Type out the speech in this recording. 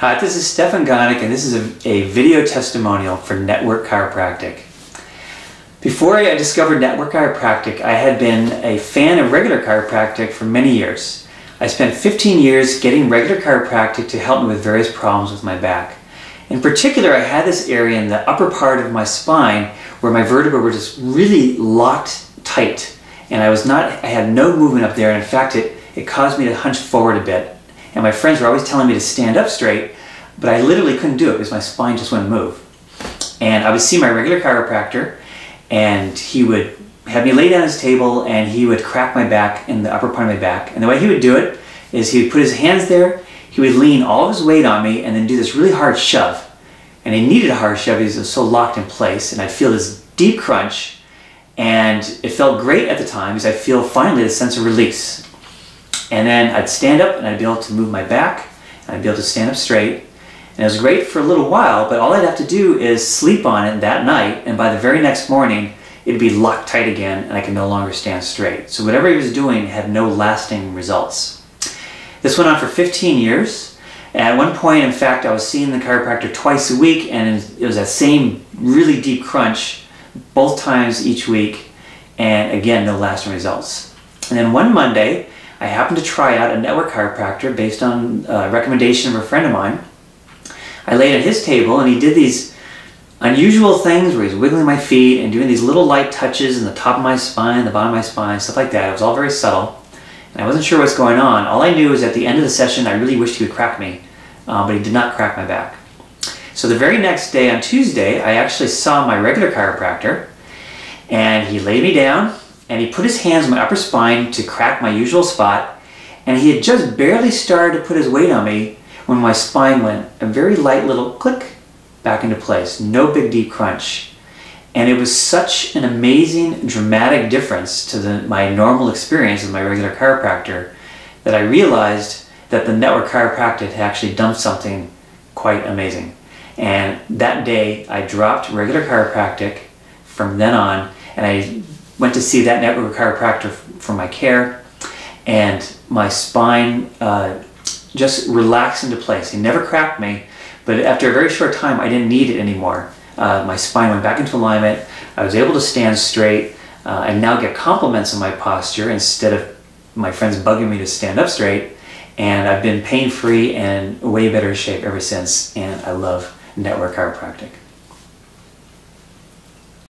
Hi, this is Stefan Gonick, and this is a video testimonial for Network Chiropractic. Before I discovered Network Chiropractic, I had been a fan of regular chiropractic for many years. I spent 15 years getting regular chiropractic to help me with various problems with my back. In particular, I had this area in the upper part of my spine where my vertebrae were just really locked tight, and I had no movement up there, and in fact it caused me to hunch forward a bit. And my friends were always telling me to stand up straight, but I literally couldn't do it because my spine just wouldn't move. And I would see my regular chiropractor, and he would have me lay down at his table, and he would crack my back in the upper part of my back. And the way he would do it is he would put his hands there, he would lean all of his weight on me, and then do this really hard shove. And he needed a hard shove because it was so locked in place, and I'd feel this deep crunch, and it felt great at the time because I'd feel finally a sense of release. And then I'd stand up and I'd be able to move my back, and I'd be able to stand up straight. And it was great for a little while, but all I'd have to do is sleep on it that night, and by the very next morning, it'd be locked tight again, and I could no longer stand straight. So whatever he was doing had no lasting results. This went on for 15 years. And at one point, in fact, I was seeing the chiropractor twice a week, and it was that same really deep crunch both times each week, and again, no lasting results. And then one Monday, I happened to try out a Network chiropractor based on a recommendation of a friend of mine. I laid at his table, and he did these unusual things where he's wiggling my feet and doing these little light touches in the top of my spine, the bottom of my spine, stuff like that. It was all very subtle, and I wasn't sure what's going on. All I knew was at the end of the session, I really wished he would crack me, but he did not crack my back. So the very next day, on Tuesday, I actually saw my regular chiropractor, and he laid me down, and he put his hands on my upper spine to crack my usual spot, and he had just barely started to put his weight on me when my spine went a very light little click back into place. No big deep crunch. And it was such an amazing, dramatic difference to my normal experience with my regular chiropractor that I realized that the Network Chiropractic had actually done something quite amazing. And that day I dropped regular chiropractic from then on, and I went to see that Network chiropractor for my care, and my spine just relaxed into place. He never cracked me, but after a very short time I didn't need it anymore. My spine went back into alignment, I was able to stand straight, and now get compliments on my posture instead of my friends bugging me to stand up straight, and I've been pain-free and way better shape ever since, and I love Network Chiropractic.